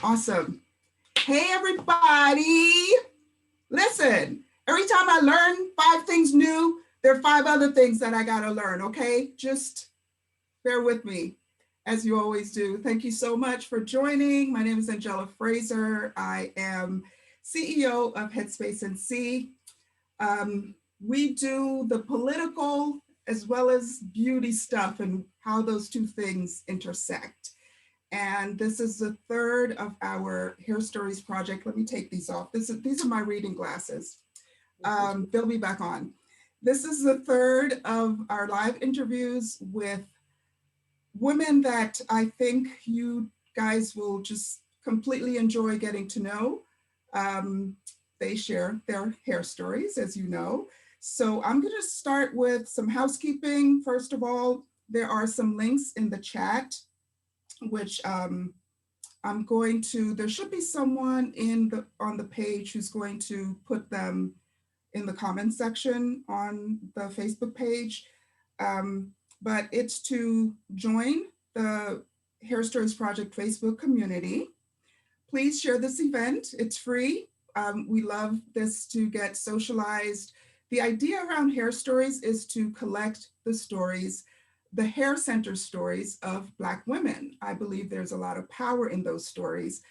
Awesome. Hey, everybody. Listen, every time I learn 5 things new, there are 5 other things that I got to learn, okay? Just bear with me, as you always do. Thank you so much for joining. My name is Angela Fraser. I am CEO of Headspace NC. We do the political as well as beauty stuff and how those two things intersect. And this is the third of our Hair Stories project. Let me take these off. These are my reading glasses. They'll be back on. This is the third of our live interviews with women that I think you guys will just completely enjoy getting to know. They share their hair stories, as you know. So I'm going to start with some housekeeping. First of all, there are some links in the chat, which I'm going to, there should be someone on the page who's going to put them in the comments section on the Facebook page. But it's to join the Hair Stories Project Facebook community. Please share this event. It's free. We love this to get socialized. The idea around Hair Stories is to collect the stories, the hair center stories of Black women. I believe there's a lot of power in those stories.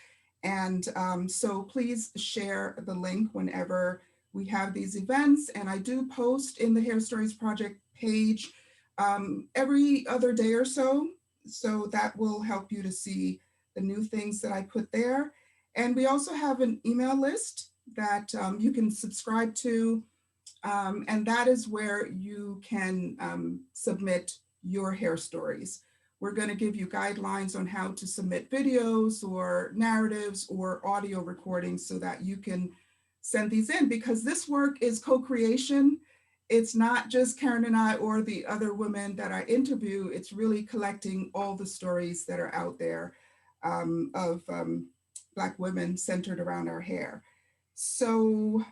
And so please share the link whenever we have these events. And I do post in the Hair Stories Project page every other day or so. So that will help you to see the new things that I put there. And we also have an email list that you can subscribe to. And that is where you can submit your hair stories. We're going to give you guidelines on how to submit videos or narratives or audio recordings so that you can send these in, because this work is co-creation. It's not just Karen and I or the other women that I interview. It's really collecting all the stories that are out there of Black women centered around our hair. So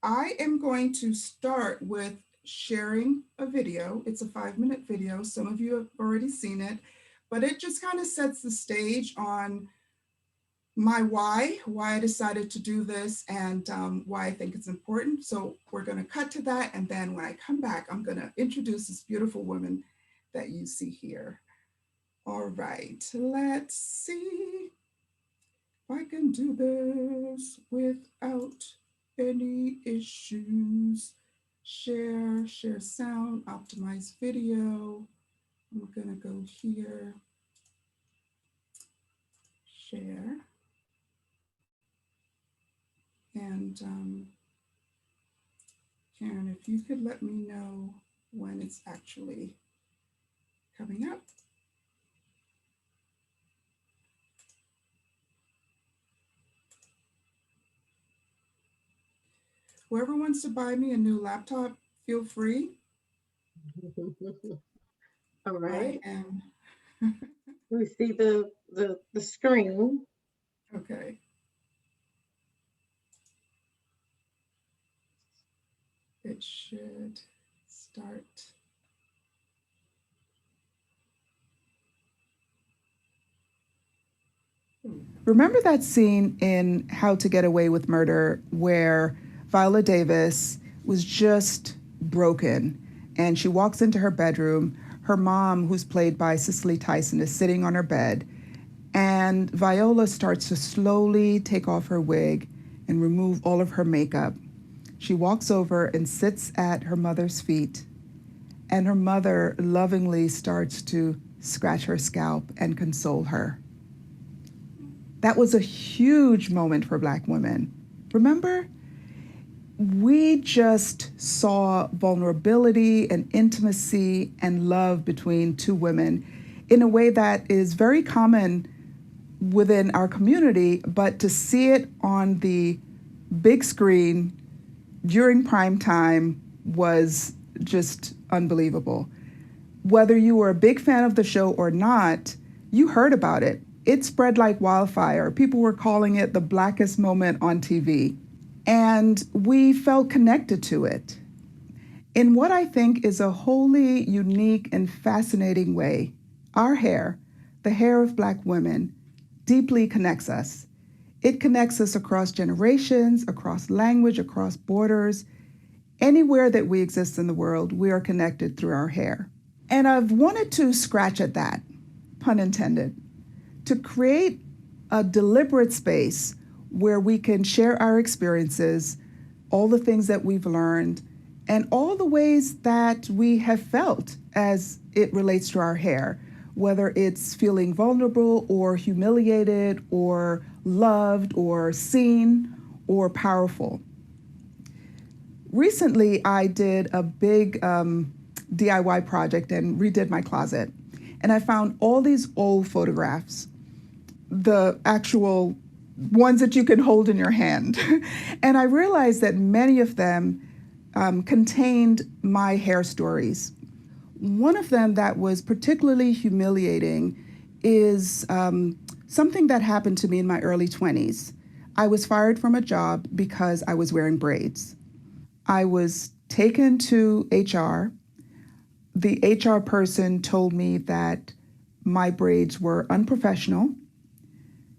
I am going to start with sharing a video. It's a 5-minute video. Some of you have already seen it, but it just kind of sets the stage on my why I decided to do this, and why I think it's important. So we're going to cut to that. And then when I come back, I'm going to introduce this beautiful woman that you see here. All right, let's see if I can do this without any issues. Share sound, optimize video. I'm gonna go here, share. And Karen, if you could let me know when it's actually coming up. Whoever wants to buy me a new laptop, feel free. All right. I am. We see the screen. Okay. It should start. Remember that scene in How to Get Away with Murder where Viola Davis was just broken and she walks into her bedroom. Her mom, who's played by Cicely Tyson, is sitting on her bed, and Viola starts to slowly take off her wig and remove all of her makeup. She walks over and sits at her mother's feet, and her mother lovingly starts to scratch her scalp and console her. That was a huge moment for Black women. Remember? We just saw vulnerability and intimacy and love between two women in a way that is very common within our community, but to see it on the big screen during prime time was just unbelievable. Whether you were a big fan of the show or not, you heard about it. It spread like wildfire. People were calling it the blackest moment on TV. And we felt connected to it in what I think is a wholly unique and fascinating way. Our hair, the hair of Black women, deeply connects us. It connects us across generations, across language, across borders. Anywhere that we exist in the world, we are connected through our hair. And I've wanted to scratch at that, pun intended, to create a deliberate space where we can share our experiences, all the things that we've learned, and all the ways that we have felt as it relates to our hair, whether it's feeling vulnerable or humiliated or loved or seen or powerful. Recently, I did a big DIY project and redid my closet. And I found all these old photographs, the actual ones that you can hold in your hand. And I realized that many of them contained my hair stories. One of them that was particularly humiliating is something that happened to me in my early 20s. I was fired from a job because I was wearing braids. I was taken to HR. The HR person told me that my braids were unprofessional.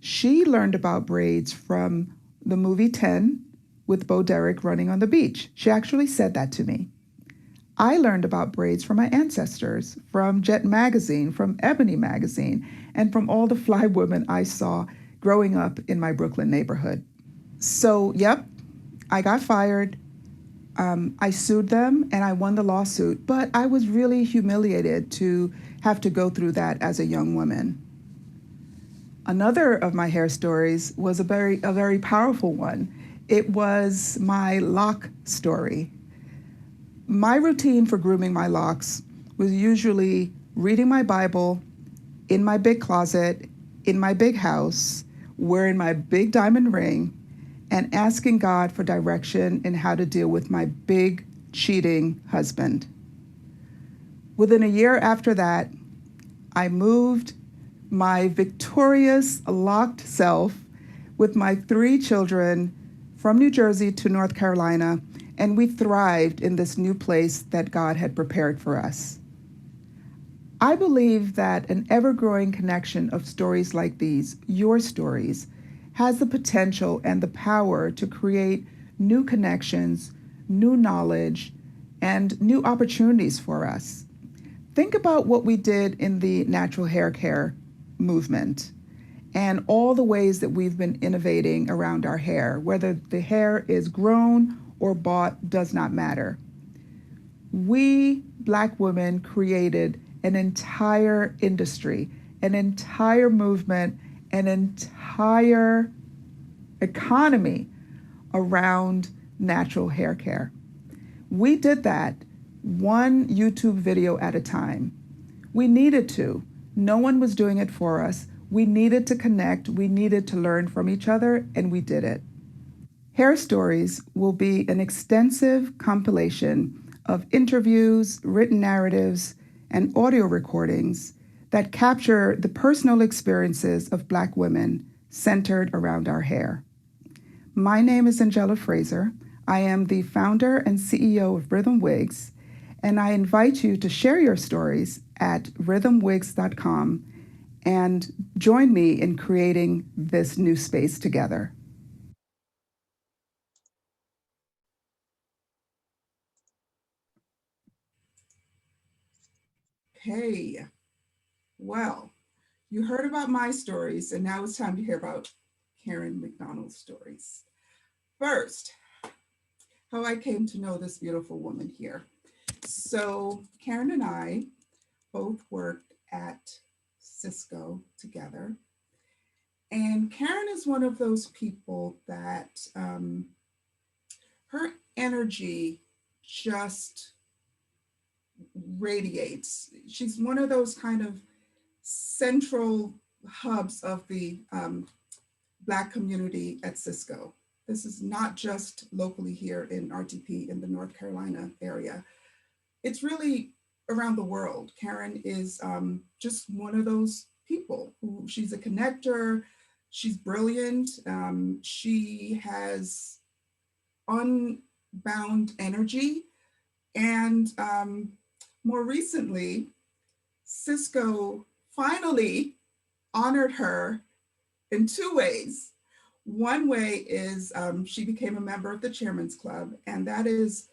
She learned about braids from the movie 10 with Bo Derek running on the beach. She actually said that to me. I learned about braids from my ancestors, from Jet Magazine, from Ebony Magazine, and from all the fly women I saw growing up in my Brooklyn neighborhood. So, yep, I got fired. I sued them and I won the lawsuit, but I was really humiliated to have to go through that as a young woman. Another of my hair stories was a very powerful one. It was my lock story. My routine for grooming my locks was usually reading my Bible in my big closet, in my big house, wearing my big diamond ring, and asking God for direction in how to deal with my big cheating husband. Within a year after that, I moved my victorious locked self with my 3 children from New Jersey to North Carolina, and we thrived in this new place that God had prepared for us. I believe that an ever-growing connection of stories like these, your stories, has the potential and the power to create new connections, new knowledge, and new opportunities for us. Think about what we did in the natural hair care movement and all the ways that we've been innovating around our hair. Whether the hair is grown or bought does not matter. We Black women created an entire industry, an entire movement, an entire economy around natural hair care. We did that one YouTube video at a time. We needed to. No one was doing it for us. We needed to connect. We needed to learn from each other, and we did it. Hair Stories will be an extensive compilation of interviews, written narratives, and audio recordings that capture the personal experiences of Black women centered around our hair. My name is Angela Fraser. I am the founder and CEO of Rhythm Wigs, and I invite you to share your stories at rhythmwigs.com and join me in creating this new space together. Hey, well, you heard about my stories, and now it's time to hear about Karen McDonald's stories. First, how I came to know this beautiful woman here. So, Karen and I both worked at Cisco together. And Karen is one of those people that her energy just radiates. She's one of those kind of central hubs of the Black community at Cisco. This is not just locally here in RTP in the North Carolina area. It's really around the world. Karen is just one of those people who she's a connector. She's brilliant. She has unbound energy. And more recently, Cisco finally honored her in 2 ways. one way is she became a member of the Chairman's Club, and that is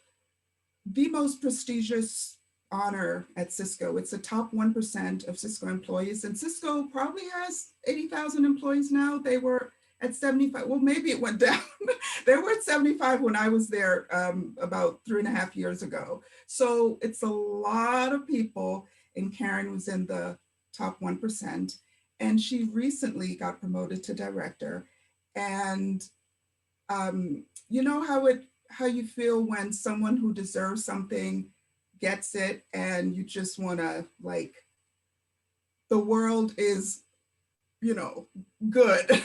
the most prestigious honor at Cisco. It's the top 1% of Cisco employees, and Cisco probably has 80,000 employees now. They were at 75, well, maybe it went down. They were at 75 when I was there about 3.5 years ago. So it's a lot of people, and Karen was in the top 1%. And she recently got promoted to director. And you know how you feel when someone who deserves something gets it, and you just want to, like, the world is, good.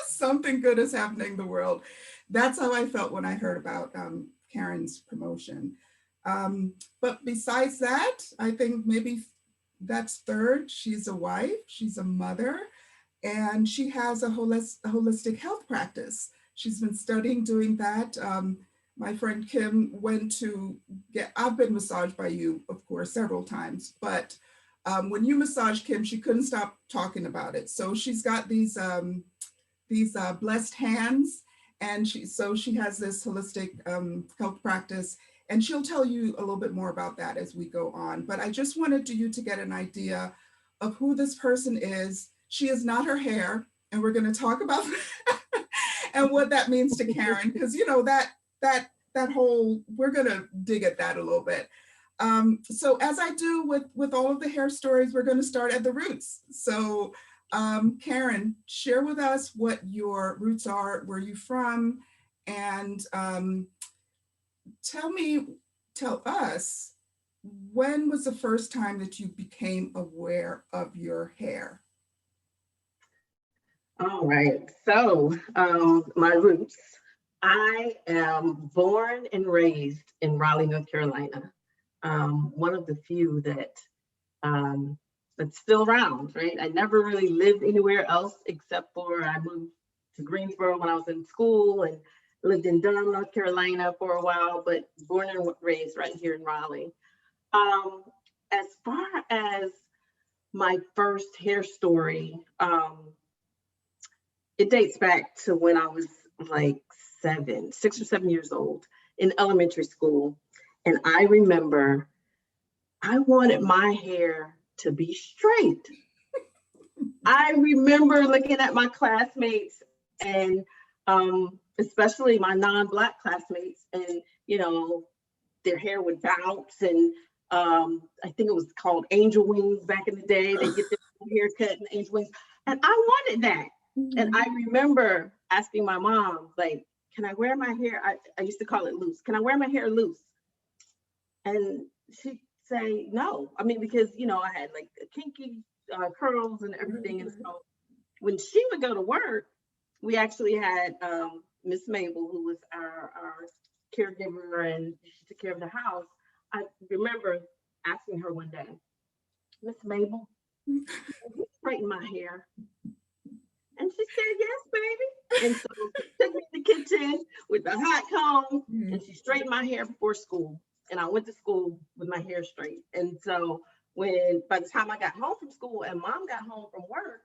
Something good is happening in the world. That's how I felt when I heard about Karen's promotion. But besides that, I think maybe that's third. She's a wife, she's a mother, and she has a holistic health practice. She's been studying doing that. My friend Kim went to I've been massaged by you, of course, several times, but when you massaged Kim, she couldn't stop talking about it. So she's got these blessed hands, and she has this holistic health practice, and she'll tell you a little bit more about that as we go on. But I just wanted you to get an idea of who this person is. She is not her hair, and we're going to talk about that and what that means to Karen, because that whole, we're going to dig at that a little bit. So as I do with all of the hair stories, we're going to start at the roots. So Karen, share with us what your roots are, where you're from, and tell us, when was the first time that you became aware of your hair? All right. So my roots. I am born and raised in Raleigh, North Carolina. One of the few that's still around, right? I never really lived anywhere else except for I moved to Greensboro when I was in school and lived in Durham, North Carolina for a while, but born and raised right here in Raleigh. As far as my first hair story, it dates back to when I was like 6 or 7 years old in elementary school. And I remember I wanted my hair to be straight. I remember looking at my classmates, and especially my non-Black classmates, and their hair would bounce, and I think it was called angel wings back in the day. They get their hair cut and angel wings, and I wanted that. And I remember asking my mom, like, can I wear my hair? I used to call it loose. Can I wear my hair loose? And she'd say no. I mean, because, I had like kinky curls and everything. And so when she would go to work, we actually had Miss Mabel, who was our caregiver, and she took care of the house. I remember asking her one day, Miss Mabel, can you straighten my hair? And she said, yes, baby. And so she took me to the kitchen with the hot comb, and she straightened my hair before school. And I went to school with my hair straight. And so by the time I got home from school and mom got home from work,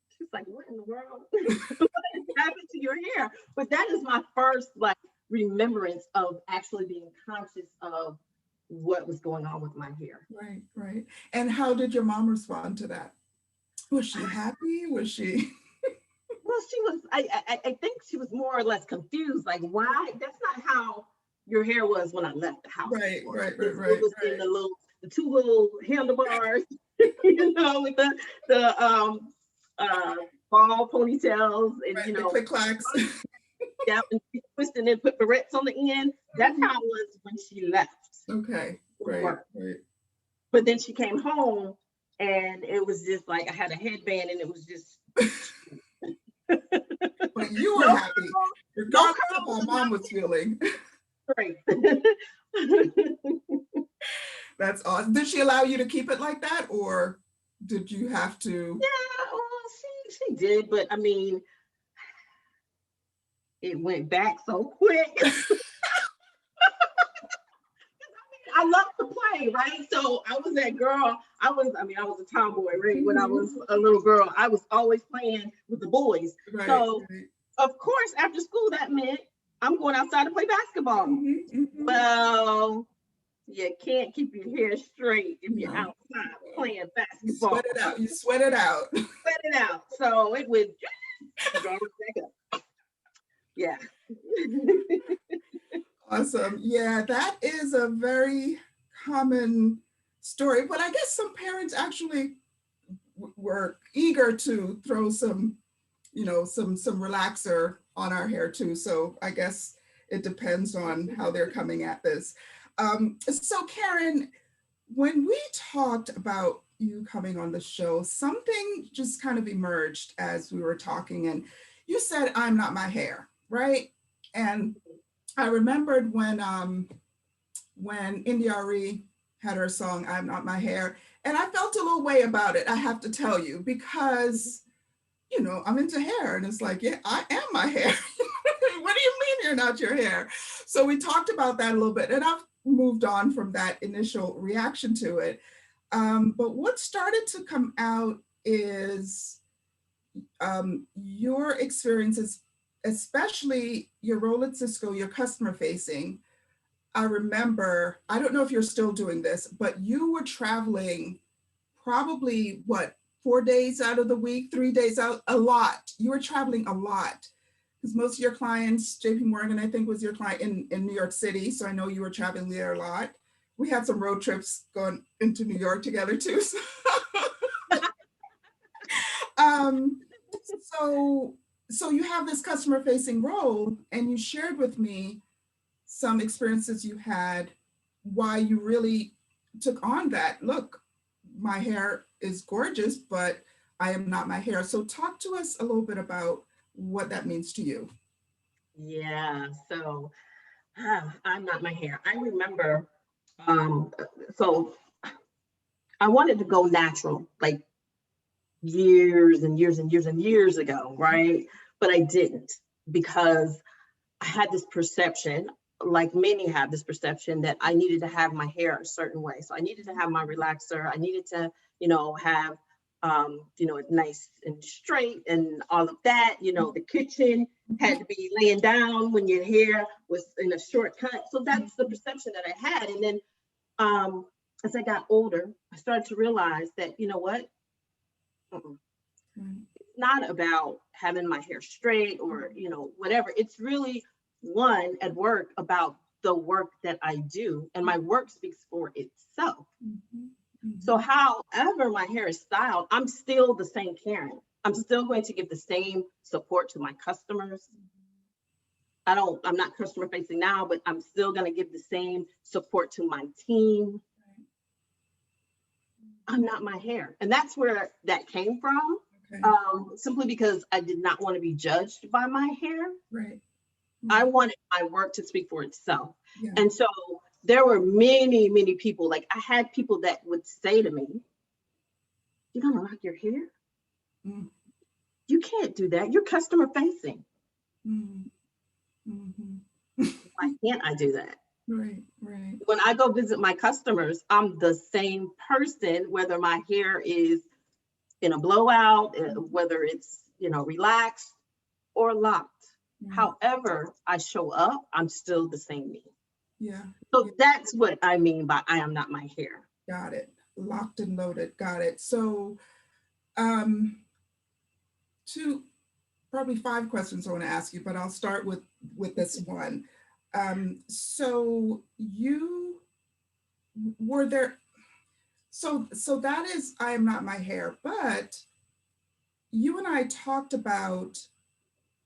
she's like, what in the world? What happened to your hair? But that is my first remembrance of actually being conscious of what was going on with my hair. Right. And how did your mom respond to that? Was she happy? Was she? Well, she was, I think she was more or less confused. Like, why? That's not how your hair was when I left the house. Right. It was in the two little handlebars, with the ball ponytails and, the quick clacks. Yeah, and she twisted and then put barrettes on the end. That's how it was when she left. Okay, right. But then she came home, and it was just like I had a headband, and it was just. But you were happy, regardless of how mom was feeling. Right. That's awesome. Did she allow you to keep it like that, or did you have to? Yeah, well, she did, but I mean, it went back so quick. I love to play, right? So I was that girl. I was a tomboy, right? When I was a little girl, I was always playing with the boys. Right, So right. of course, after school, that meant I'm going outside to play basketball. Mm-hmm. Well, you can't keep your hair straight if you're No, outside playing you basketball. sweat it out. You sweat it out. Sweat it out. So it would go back up. Yeah. Awesome. Yeah, that is a very common story, but I guess some parents actually were eager to throw some, some relaxer on our hair too. So I guess it depends on how they're coming at this. So Karen, when we talked about you coming on the show, something just kind of emerged as we were talking, and you said, "I'm not my hair," right? And I remembered when India.Arie had her song "I'm Not My Hair," and I felt a little way about it. I have to tell you, because I'm into hair, and it's like, yeah, I am my hair. What do you mean you're not your hair? So we talked about that a little bit, and I've moved on from that initial reaction to it. But what started to come out is your experiences, especially your role at Cisco, your customer facing. I remember, I don't know if you're still doing this, but you were traveling probably what, 4 days out of the week, 3 days out, a lot. You were traveling a lot because most of your clients, JP Morgan, I think was your client in New York City. So I know you were traveling there a lot. We had some road trips going into New York together too. um, so you have this customer facing role, and you shared with me some experiences you had, why you really took on that. Look, my hair is gorgeous, but I am not my hair. So talk to us a little bit about what that means to you. Yeah. So I'm not my hair. I remember, um, so I wanted to go natural, like years and years and years and years ago, right? But I didn't, because I had this perception, like many have this perception, that I needed to have my hair a certain way. So I needed to have my relaxer. I needed to, have, it nice and straight and all of that. The kitchen had to be laying down when your hair was in a short cut. So that's the perception that I had. And then as I got older, I started to realize that, you know what? It's not about having my hair straight or, whatever. It's really, one, at work, about the work that I do, and my work speaks for itself. So however my hair is styled, I'm still the same Karen. I'm still going to give the same support to my customers. I'm not customer facing now, but I'm still going to give the same support to my team. I'm not my hair. And that's where that came from. Okay. Simply because I did not want to be judged by my hair. Right. I wanted my work to speak for itself. Yeah. And so there were many, many people, like I had people that would say to me, "You're gonna rock your hair? Mm. You can't do that. You're customer facing." Why can't I do that? Right, right. When I go visit my customers, I'm the same person, whether my hair is in a blowout, whether it's, relaxed or locked. However I show up, I'm still the same me. Yeah. So that's what I mean by I am not my hair. Got it. Locked and loaded. Got it. So two, probably 5 questions I want to ask you, but I'll start with this one. So you were there. So that is I am not my hair, but you and I talked about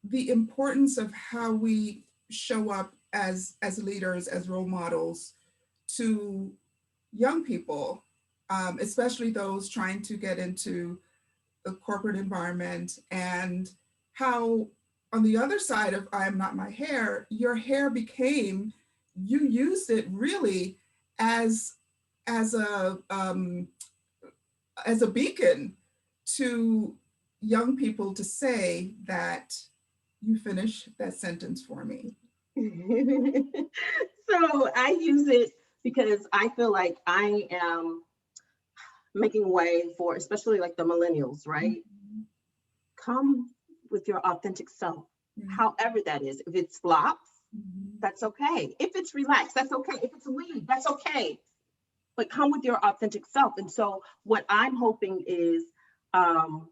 the importance of how we show up as leaders, as role models to young people, especially those trying to get into the corporate environment, and how on the other side of I am not my hair, your hair became, you used it really as a beacon to young people to say that, you finish that sentence for me. So I use it because I feel like I am making way for, especially like the millennials, right? Mhm. Come with your authentic self, Yeah. however that is. If it's flops, Mhm. that's okay. If it's relaxed, that's okay. If it's a weed, that's okay. But come with your authentic self. And so what I'm hoping is, um,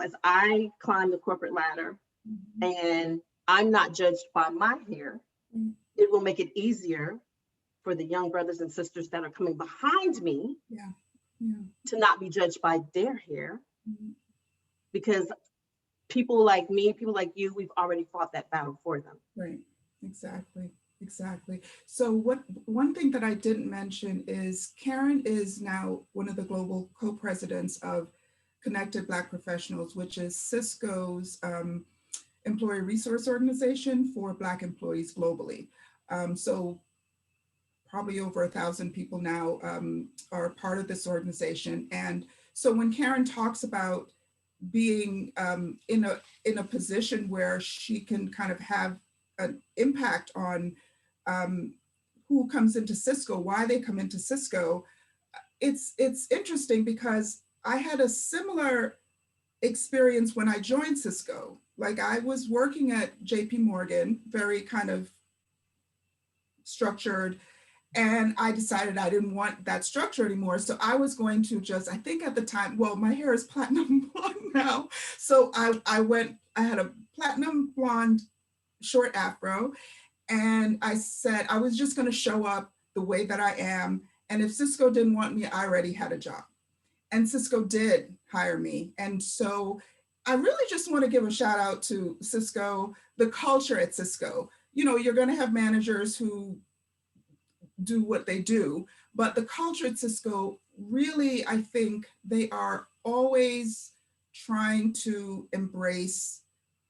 as I climb the corporate ladder Mhm. and I'm not judged by my hair, Mm. it will make it easier for the young brothers and sisters that are coming behind me Yeah. Yeah. to not be judged by their hair, Mhm. because people like me, people like you, we've already fought that battle for them. Right. Exactly. Exactly. So one thing that I didn't mention is Karen is now one of the global co-presidents of Connected Black Professionals, which is Cisco's employee resource organization for Black employees globally. So probably over 1,000 people now are part of this organization. And so when Karen talks about being in a position where she can kind of have an impact on um, who comes into Cisco, why they come into Cisco, it's interesting because I had a similar experience when I joined Cisco. Like I was working at JP Morgan, very kind of structured, and I decided I didn't want that structure anymore. So I was going to just, I think at the time, well, my hair is platinum blonde now. So I had a platinum blonde short afro. And I said, I was just going to show up the way that I am. And if Cisco didn't want me, I already had a job. And Cisco did hire me. And so I really just want to give a shout out to Cisco, the culture at Cisco. You're going to have managers who do what they do. But the culture at Cisco, really, I think they are always trying to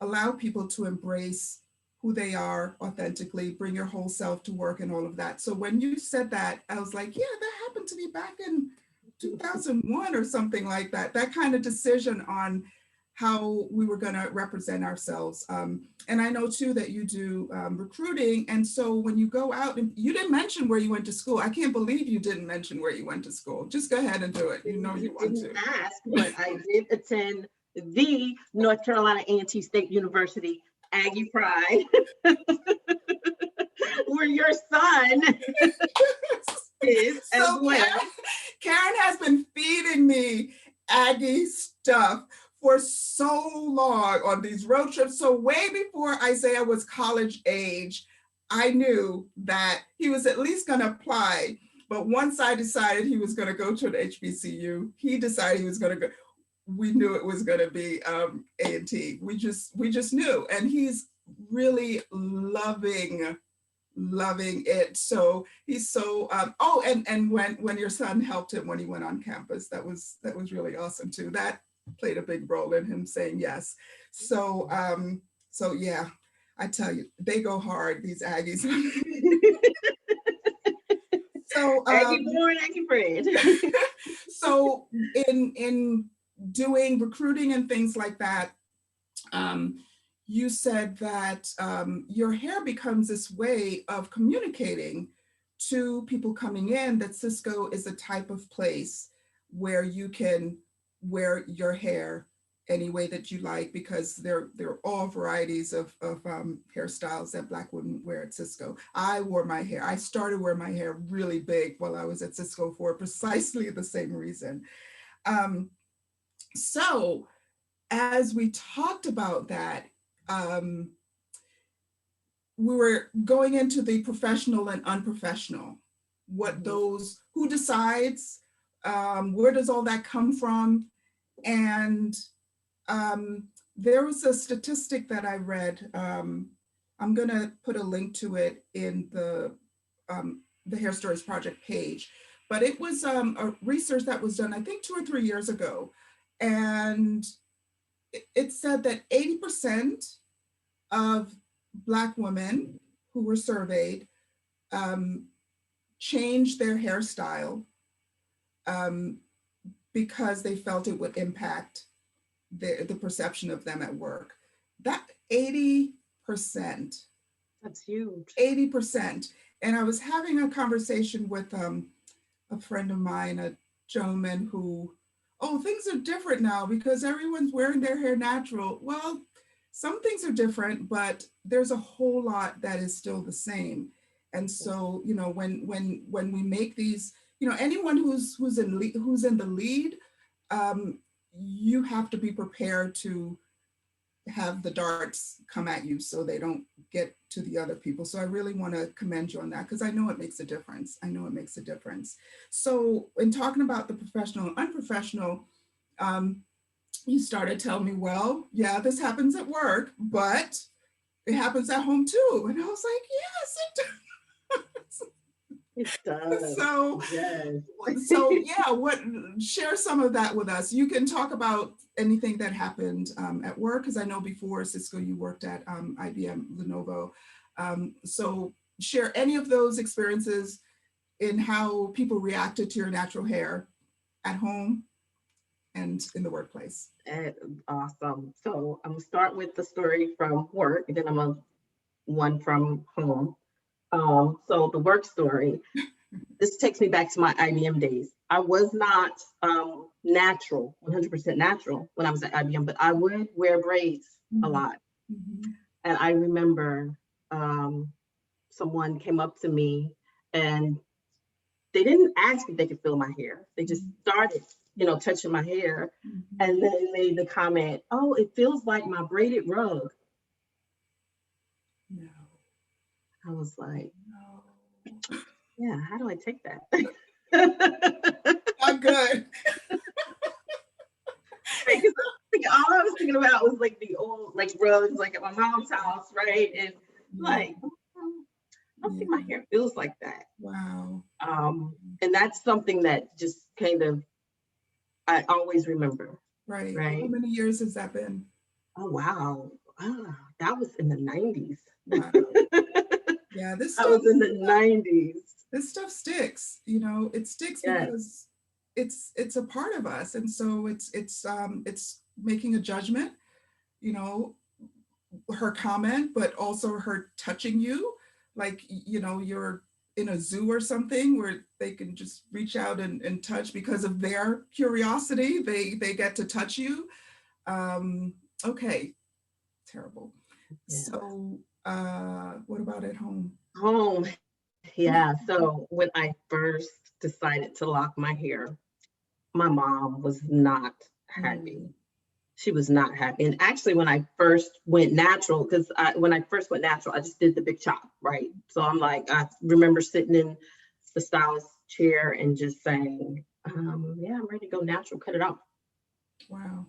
allow people to embrace who they are authentically, bring your whole self to work and all of that. So when you said that, I was like, yeah, that happened to me back in 2001 or something like that. That kind of decision on how we were going to represent ourselves. And I know too that you do recruiting. And so when you go out, and you didn't mention where you went to school. I can't believe you didn't mention where you went to school. Just go ahead and do it. You know you You want didn't to. ask, but I did attend the North Carolina A&T State University, Aggie Pride, where your son is as So well. Karen has been feeding me Aggie stuff for so long on these road trips. So way before Isaiah was college age, I knew that he was at least going to apply. But once I decided he was going to go to an HBCU, he decided he was going to go. We knew it was going to be A&T. We just knew, and he's really loving it. So he's so oh, and when your son helped him when he went on campus, that was really awesome too. That played a big role in him saying yes. So yeah, I tell you, they go hard, these Aggies. So Aggie born, Aggie bred. so in doing recruiting and things like that, um, you said that your hair becomes this way of communicating to people coming in that Cisco is a type of place where you can wear your hair any way that you like, because there are all varieties of hairstyles that Black women wear at Cisco. I started wearing my hair really big while I was at Cisco for precisely the same reason. Um, so as we talked about that, um, we were going into the professional and unprofessional. Who decides, where does all that come from? And there was a statistic that I read. I'm going to put a link to it in the Hair Stories Project page. But it was a research that was done, I think, 2 or 3 years ago. And it said that 80% of Black women who were surveyed um, changed their hairstyle um, because they felt it would impact the perception of them at work. That 80%, That's huge. 80%. And I was having a conversation with a friend of mine, a gentleman who, oh, things are different now because everyone's wearing their hair natural. Well, some things are different, but there's a whole lot that is still the same. And so, you know, when we make these, you know, anyone who's in the lead, you have to be prepared to have the darts come at you so they don't get to the other people. So I really want to commend you on that because I know it makes a difference. I know it makes a difference. So in talking about the professional and unprofessional, you started telling me, well, yeah, this happens at work, but it happens at home too. And I was like, yes, it does. It does. So, Yes. so yeah, share some of that with us. You can talk about anything that happened at work, because I know before Cisco you worked at IBM Lenovo. So share any of those experiences in how people reacted to your natural hair at home and in the workplace. Awesome. So I'm gonna start with the story from work, and then I'm gonna one from home. So the work story. This takes me back to my IBM days. I was not natural, 100% natural when I was at IBM, but I would wear braids a lot. Mm-hmm. And I remember someone came up to me and they didn't ask if they could feel my hair. They just started, you know, touching my hair, and then made the comment, "Oh, it feels like my braided rug." No. I was like, No. yeah, how do I take that? Not good. Because all I was thinking about was like the old like rugs, like at my mom's house, right? And like, I don't think my hair feels like that. Wow. And that's something that just kind of I always remember. Right. Right. How many years has that been? Oh wow. That was in the 90s. Wow. Yeah, this I stuff was in the 90s. This stuff sticks, you know, it sticks Yes. because it's a part of us. And so it's making a judgment, you know, her comment, but also her touching you, like, you know, you're in a zoo or something where they can just reach out and touch because of their curiosity. They get to touch you. Okay, terrible. Yeah. So what about at home? Home. Yeah. So when I first decided to lock my hair, my mom was not happy. She was not happy. And actually, when I first went natural, because when I first went natural, I just did the big chop, right? So I'm like, I remember sitting in the stylist chair and just saying, yeah, I'm ready to go natural, cut it off. Wow.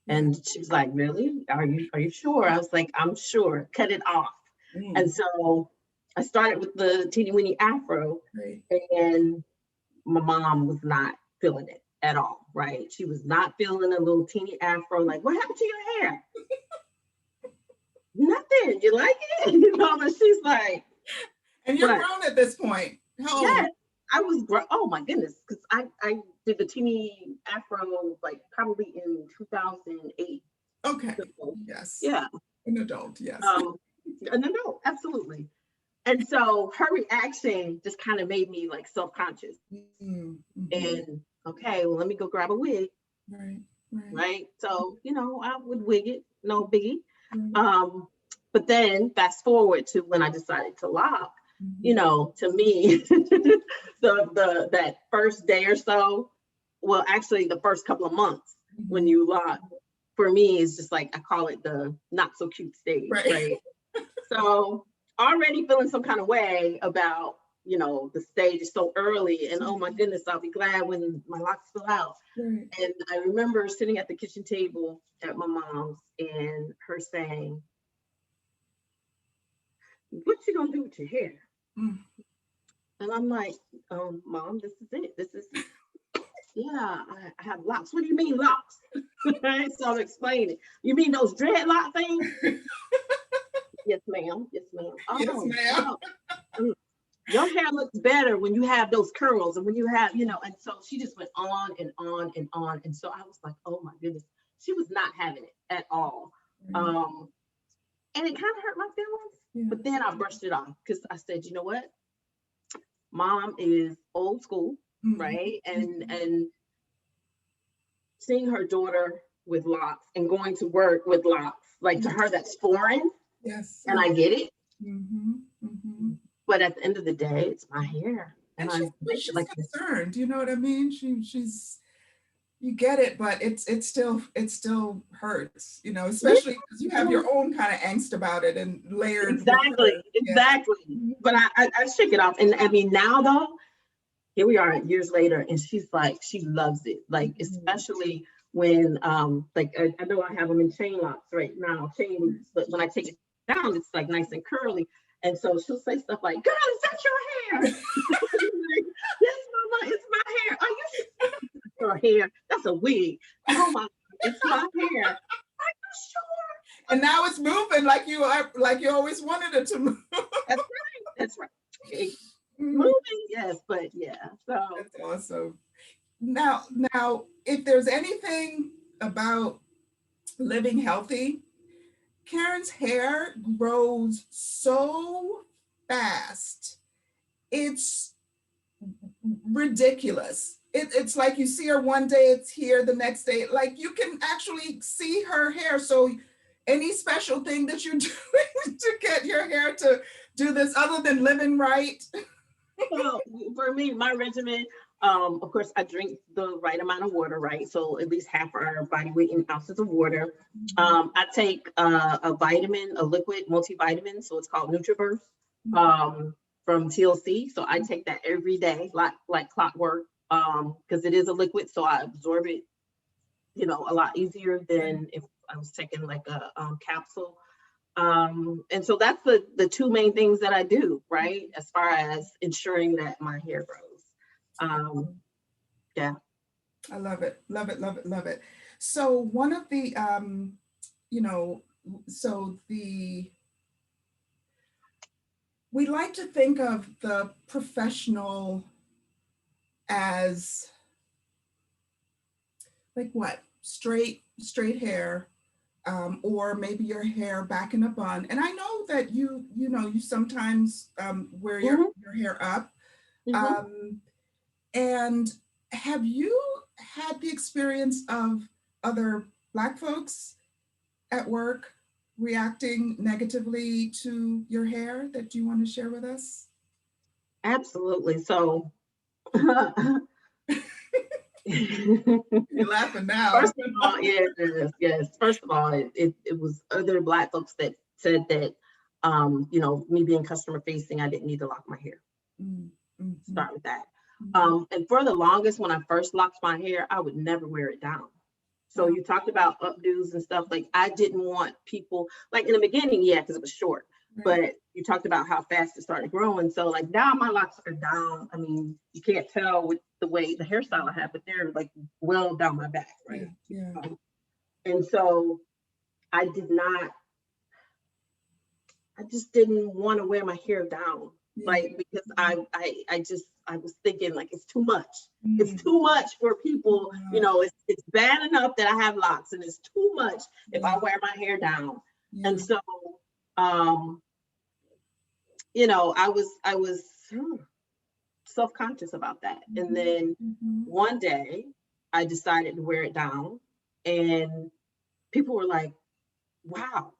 And she was like, really? Are you sure? I was like, I'm sure, cut it off. And so I started with the teeny weeny afro, Right. and my mom was not feeling it at all, right? She was not feeling a little teeny afro. Like, what happened to your hair? Nothing. You like it? You know, but she's like, and you're grown at this point. How old? Yeah, I was grown. Oh my goodness, because I did the teeny afro like probably in 2008. Okay. So, yes. Yeah. An adult. Yes. An adult, absolutely. And so her reaction just kind of made me like self-conscious. Mm-hmm. And okay, well, let me go grab a wig. Right. Right. So, you know, I would wig it, no biggie. Right. But then fast forward to when I decided to lock, you know, to me, that first day or so, well, actually the first couple of months when you lock, for me is just like, I call it the not so cute stage, right? So already feeling some kind of way about, you know, the stage is so early, and oh my goodness, I'll be glad when my locks fill out. Right. And I remember sitting at the kitchen table at my mom's and her saying, what you gonna do with your hair? And I'm like, Mom, this is it. This is, yeah, I have locks. What do you mean locks? Right? So I'm explaining. You mean those dreadlock things? Yes, ma'am. Yes, ma'am. Oh, yes, ma'am. No. Your hair looks better when you have those curls and when you have, you know, and so she just went on and on and on. And so I was like, oh my goodness, she was not having it at all. And it kind of hurt my feelings But then I brushed it off because I said, you know what? Mom is old school, right? And seeing her daughter with locks and going to work with locks, like to her, that's foreign. Yes. And I get it. Mm-hmm. But at the end of the day, it's my hair. And she's like concerned, you know what I mean? She's you get it, but it still hurts, you know, especially because you have your own kind of angst about it and layered. Exactly. But I shake it off. And I mean, now though, here we are years later, and she's like, she loves it. Like, especially when like I know I have them in chain locks right now, chain loops, but when I take it down, it's like nice and curly. And so she'll say stuff like, "God, is that your hair?" Like, yes, Mama, it's my hair. Are you sure? Your hair? That's a wig. Oh my God, it's my hair. Are you sure? And now it's moving like you always wanted it to move. That's right. Okay. Moving, yes, but yeah. So that's awesome. Now, if there's anything about living healthy, Karen's hair grows so fast. It's ridiculous. It's like you see her one day, it's here, the next day, like you can actually see her hair. So any special thing that you're doing to get your hair to do this other than living right? Well, for me, my regimen, of course, I drink the right amount of water, right? So at least half our body weight in ounces of water. I take a vitamin, a liquid multivitamin, so it's called Nutriverse, from TLC. So I take that every day, like clockwork, because it is a liquid, so I absorb it, you know, a lot easier than if I was taking like a capsule. And so that's the two main things that I do, right? As far as ensuring that my hair grows. Yeah. I love it. Love it. Love it. Love it. So one of the, you know, we like to think of the professional as like what? Straight hair, or maybe your hair back in a bun. And I know that you sometimes wear your hair up. And have you had the experience of other Black folks at work reacting negatively to your hair that you want to share with us? Absolutely. So you're laughing now. First of all, yes. First of all, it was other Black folks that said that, you know, me being customer facing, I didn't need to lock my hair. Start with that. And for the longest, when I first locked my hair, I would never wear it down. So you talked about updos and stuff. Like, I didn't want people, like in the beginning, yeah, because it was short. But you talked about how fast it started growing. So like now my locks are down. I mean, you can't tell with the way the hairstyle I have, but they're like well down my back, right? Yeah. And so I just didn't want to wear my hair down, like, because I was thinking like it's too much. It's too much for people, you know. It's bad enough that I have locks, and it's too much if I wear my hair down. And so, you know, I was self-conscious about that. And then one day I decided to wear it down, and people were like, wow.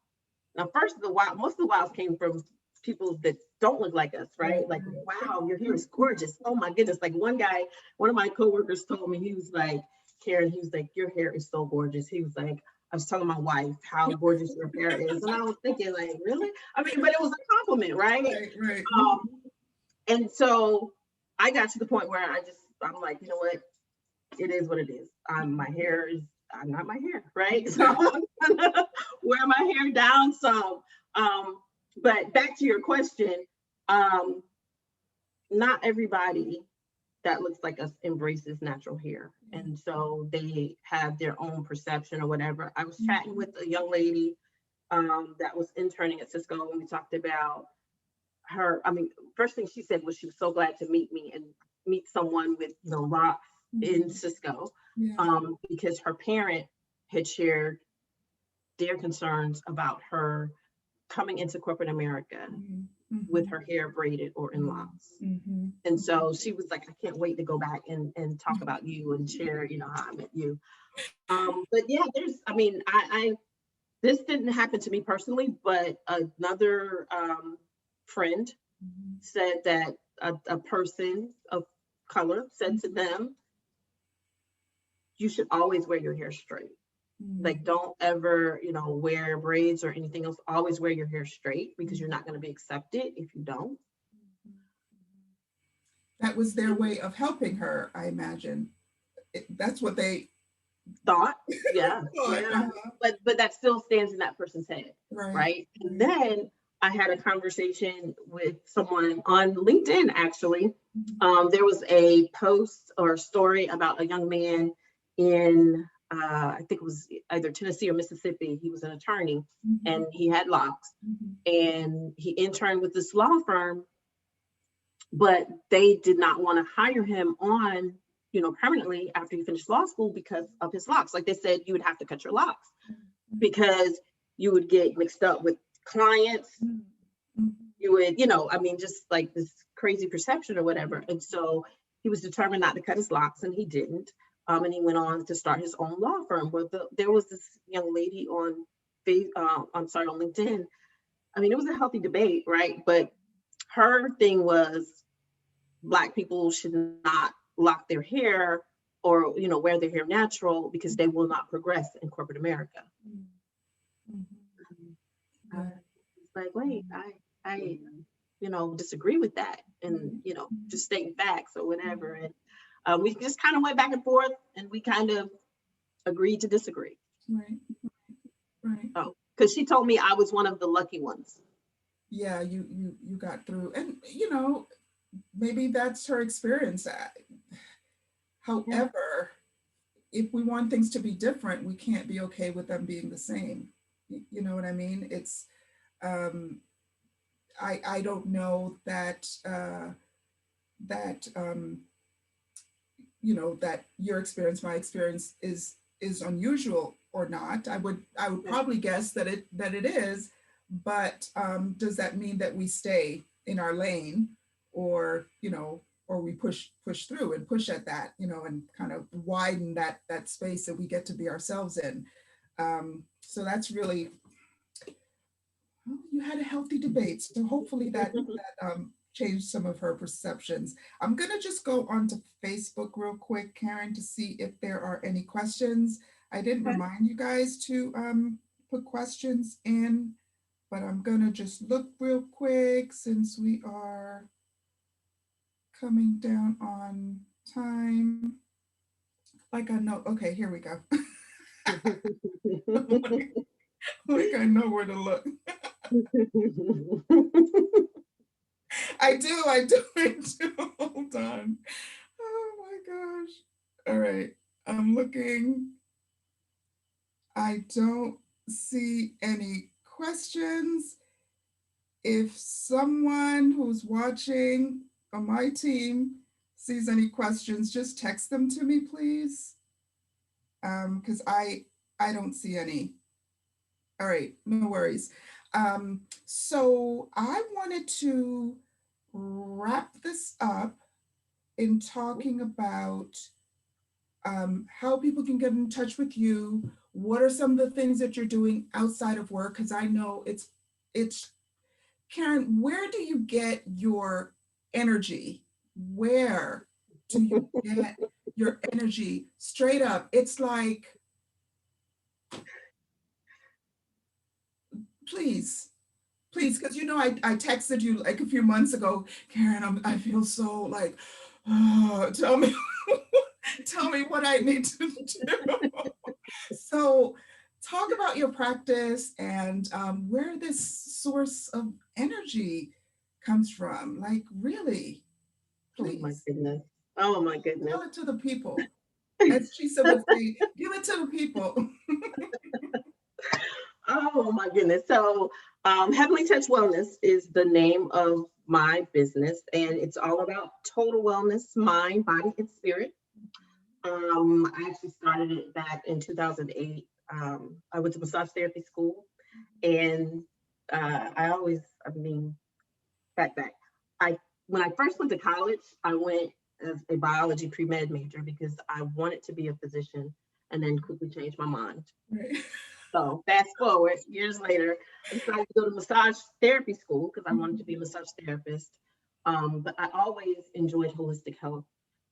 Now, most of the wows came from people that don't look like us, right? Like, wow, your hair is gorgeous. Oh my goodness. Like one of my coworkers told me, he was like, Karen, he was like, your hair is so gorgeous. He was like, I was telling my wife how gorgeous your hair is. And I was thinking like, really? I mean, but it was a compliment, right? Right. And so I got to the point where I'm like, you know what? It is what it is. I'm not my hair, right? So I'm gonna wear my hair down some. But back to your question, not everybody that looks like us embraces natural hair. And so they have their own perception or whatever. I was chatting with a young lady that was interning at Cisco, and we talked about her. I mean, first thing she said was she was so glad to meet me and meet someone with locks in Cisco, because her parent had shared their concerns about her coming into corporate America with her hair braided or in locks. Mm-hmm. And so she was like, I can't wait to go back and talk about you and share, you know, how I met you. But yeah, this didn't happen to me personally, but another friend said that a person of color said to them, you should always wear your hair straight. Like, don't ever, you know, wear braids or anything else. Always wear your hair straight, because you're not going to be accepted if you don't. That was their way of helping her, I imagine. That's what they thought. Yeah. thought. Yeah. But that still stands in that person's head. Right. And then I had a conversation with someone on LinkedIn, actually. There was a post or a story about a young man in, I think it was either Tennessee or Mississippi. He was an attorney and he had locks, and he interned with this law firm, but they did not want to hire him on, you know, permanently after he finished law school because of his locks. Like they said, you would have to cut your locks because you would get mixed up with clients. You would, you know, I mean, just like this crazy perception or whatever. And so he was determined not to cut his locks, and he didn't. And he went on to start his own law firm. Where there was this young lady on LinkedIn. I mean, it was a healthy debate, right? But her thing was Black people should not lock their hair or, you know, wear their hair natural because they will not progress in corporate America. Like, wait, I, you know, disagree with that, and, you know, just stating facts or whatever. And we just kind of went back and forth, and we kind of agreed to disagree. Right. Oh, because she told me I was one of the lucky ones. Yeah, you got through, and you know, maybe that's her experience. However, if we want things to be different, we can't be okay with them being the same. You know what I mean? It's I don't know that you know, that your experience, my experience is unusual or not. I would probably guess that it is, but does that mean that we stay in our lane, or, you know, or we push through and push at that, you know, and kind of widen that space that we get to be ourselves in. So that's really, well, you had a healthy debate. So hopefully that changed some of her perceptions. I'm gonna just go onto Facebook real quick, Karen, to see if there are any questions. I didn't remind you guys to put questions in, but I'm gonna just look real quick since we are coming down on time. Like I know, okay, here we go. Like I know where to look. I do. Hold on. Oh my gosh. All right. I'm looking. I don't see any questions. If someone who's watching on my team sees any questions, just text them to me, please. Because I don't see any. All right, no worries. So I wanted to wrap this up in talking about how people can get in touch with you. What are some of the things that you're doing outside of work? Because I know it's Karen, where do you get your energy? Where do you get your energy? Straight up, it's like, please, because you know I texted you like a few months ago, Karen. I feel so like, tell me what I need to do. So, talk about your practice and where this source of energy comes from. Like, really, please. Oh my goodness. Oh my goodness. Tell it to the people. As Chisa would say, give it to the people. Oh my goodness. So Heavenly Touch Wellness is the name of my business, and it's all about total wellness, mind, body, and spirit. I actually started it back in 2008. I went to massage therapy school, and I always, I mean, back. When I first went to college, I went as a biology pre-med major because I wanted to be a physician and then quickly changed my mind. Right. So fast forward years later, I decided to go to massage therapy school because I wanted to be a massage therapist. But I always enjoyed holistic health.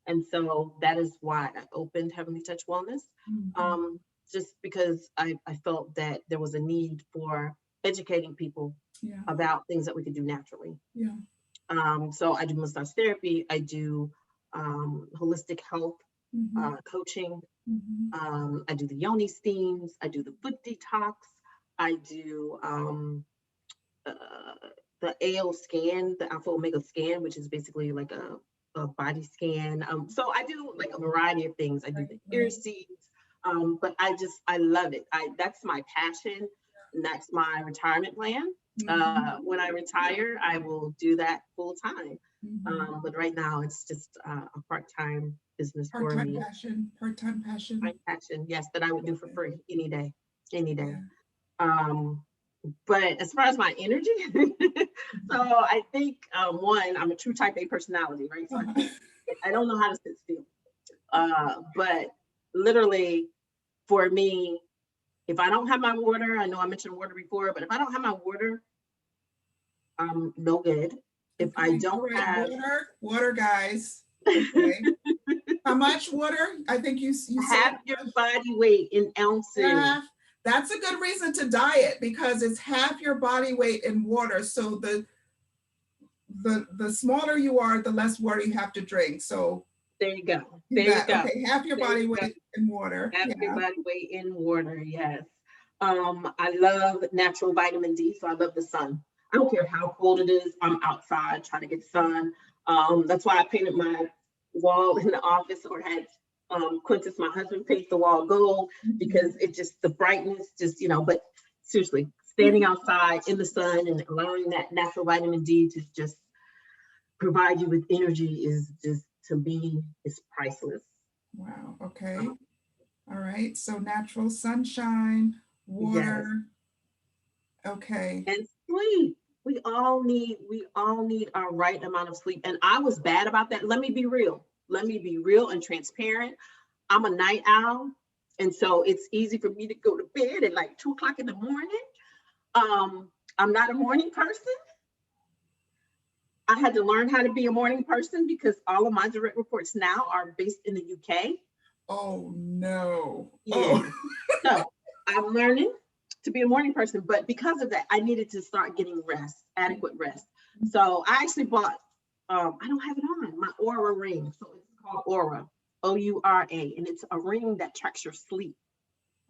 And so that is why I opened Heavenly Touch Wellness, Mhm. just because I felt that there was a need for educating people Yeah. about things that we could do naturally. Yeah. So I do massage therapy, I do holistic health Mhm. coaching, Mhm. I do the yoni steams, I do the foot detox, I do uh, the AO scan, the alpha omega scan, which is basically like a body scan. So I do like a variety of things. I do Right. the ear Right. seeds, but I love it. That's my passion, and that's my retirement plan. Mhm. When I retire, I will do that full time. Mhm. But right now, it's just a part time business for Part-time me. passion. Part-time My passion. passion, yes, that I would do for Okay. free any day, any day. Yeah. Um, but as far as my energy, so I think one, I'm a true type A personality, right? So Uh-huh. I don't know how to sit still. But literally for me, if I don't have my water, I know I mentioned water before, but if I don't have my water, I'm no good. If I Okay. All don't right. have Water, guys. Okay. How much water? I think you said half your body weight in ounces, half. That's a good reason to diet because it's half your body weight in water. So the smaller you are, the less water you have to drink. So there you go. do There you that. go. Okay, half your There you body go. weight in water. Half your Yeah. body weight in water, yes. I love natural vitamin D, so I love the sun. I don't care how cold it is, I'm outside trying to get sun. That's why I painted my wall in the office or had Quintus, my husband, paint the wall gold Mhm. because it just, the brightness just, but seriously, standing outside in the sun and allowing that natural vitamin D to just provide you with energy is just, to me, is priceless. Wow. Okay. All right. So natural sunshine, Yes. water. Okay. And sleep. We all need our right amount of sleep. And I was bad about that. Let me be real. Let me be real and transparent. I'm a night owl. And so it's easy for me to go to bed at like 2 o'clock in the morning. I'm not a morning person. I had to learn how to be a morning person because all of my direct reports now are based in the UK. Oh no. Yeah. Oh. So I'm learning to be a morning person, but because of that, I needed to start getting rest, adequate rest. So I actually bought, I don't have it on, my Aura ring. So it's called Aura, Oura, and it's a ring that tracks your sleep.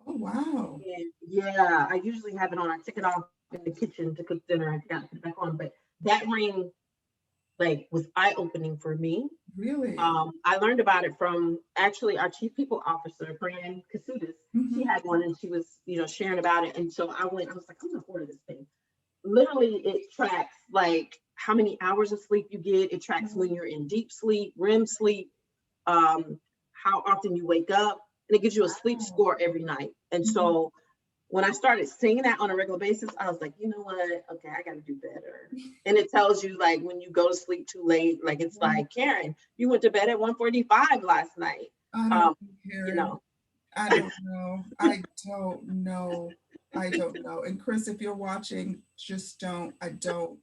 Oh wow. And yeah, I usually have it on. I took it off in the kitchen to cook dinner. I forgot to put it back on, but that ring like was eye-opening for me. Really? I learned about it from actually our chief people officer, Fran Kasudas. She Mm-hmm. had one and she was, sharing about it. And so I was like, I'm gonna order this thing. Literally, it tracks like how many hours of sleep you get. It tracks when you're in deep sleep, REM sleep, how often you wake up, and it gives you a sleep Wow. score every night. And so when I started seeing that on a regular basis, I was like, you know what? Okay, I got to do better. And it tells you like when you go to sleep too late, like it's Wow. like, Karen, you went to bed at 1:45 last night. I don't Um, know, you Karen. know, I don't know. I don't know. I don't know. And Chris, if you're watching, just don't. I don't.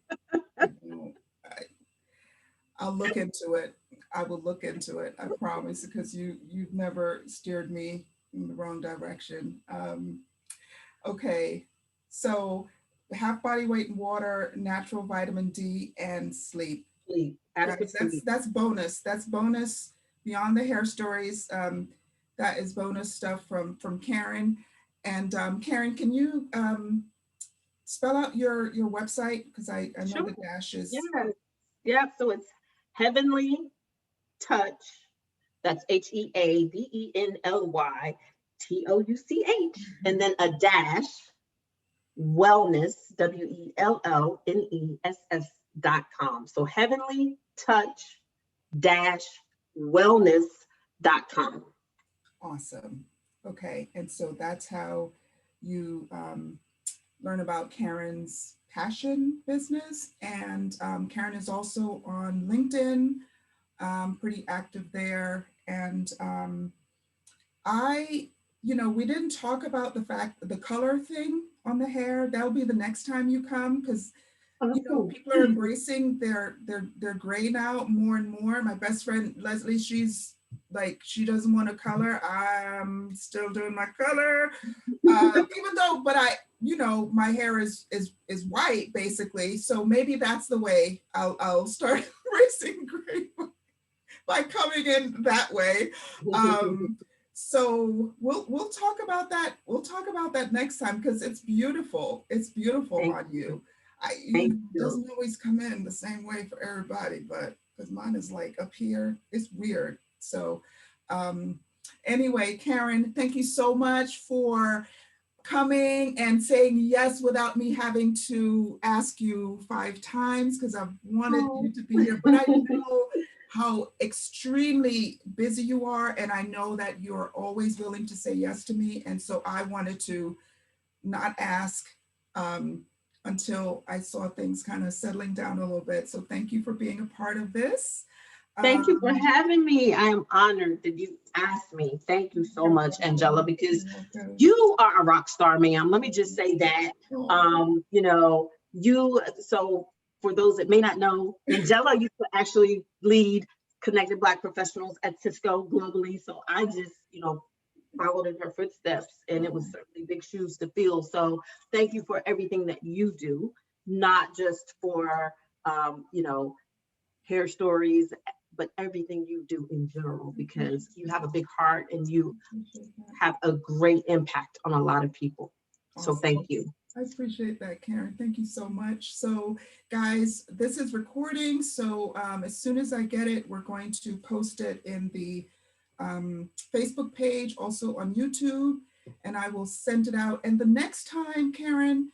I don't. I'll look into it. I will look into it. I promise, because you've never steered me in the wrong direction. Okay, so half body weight in water, natural vitamin D, and sleep. sleep, Guys, adequate that's sleep. that's bonus. That's bonus beyond the hair stories. That is bonus stuff from Karen. And Karen, can you spell out your website? Because I know Sure. the dashes. Yeah. Yeah. So it's Heavenly Touch. That's HEAVENLYTOUCH. And then a dash wellness, WELLNESS.com. So Heavenly Touch dash wellness.com. Awesome. Okay, and so that's how you learn about Karen's passion business. And Karen is also on LinkedIn, pretty active there. And we didn't talk about the color thing on the hair. That'll be the next time you come, because people are embracing their gray now more and more. My best friend Leslie, she's like, she doesn't want to color. I'm still doing my color, even though, but my hair is white basically. So maybe that's the way I'll start embracing gray by coming in that way. So we'll talk about that. We'll talk about that next time, because it's beautiful. It's beautiful on you. It doesn't always come in the same way for everybody, but because mine is like up here, it's weird. So anyway, Karen, thank you so much for coming and saying yes without me having to ask you 5 times, because I've wanted you to be here, but I know how extremely busy you are, and I know that you're always willing to say yes to me, and so I wanted to not ask until I saw things kind of settling down a little bit. So thank you for being a part of this. Thank you for having me. I am honored that you asked me. Thank you so much, Angela, because you are a rock star, ma'am. Let me just say that. So for those that may not know, Angela used to actually lead Connected Black Professionals at Cisco globally. So I just, followed in her footsteps, and it was certainly big shoes to fill. So thank you for everything that you do, not just for, hair stories, but everything you do in general, because you have a big heart and you have a great impact on a lot of people. So thank you. I appreciate that, Karen. Thank you so much. So guys, this is recording. So as soon as I get it, we're going to post it in the Facebook page, also on YouTube, and I will send it out. And the next time, Karen,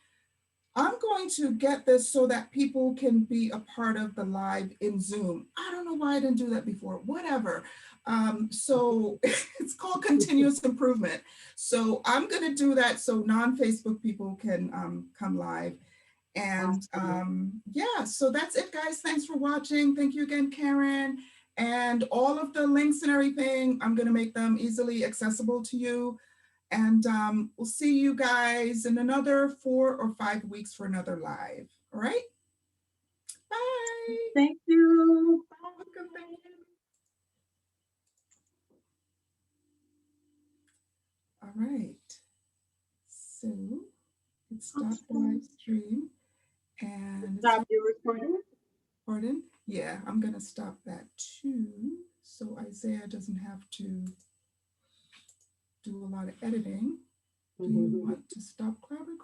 I'm going to get this so that people can be a part of the live in Zoom. I don't know why I didn't do that before, whatever. So it's called continuous improvement. So I'm gonna do that so non-Facebook people can come live. And yeah, so that's it, guys. Thanks for watching. Thank you again, Karen. And all of the links and everything, I'm gonna make them easily accessible to you. And we'll see you guys in another 4 or 5 weeks for another live. All right? Bye. Thank you. Welcome, thank you. All right. So let's stop the live stream. And stop your recording. Pardon? Yeah, I'm going to stop that too. So Isaiah doesn't have to do a lot of editing. Do you want to stop crowd recording?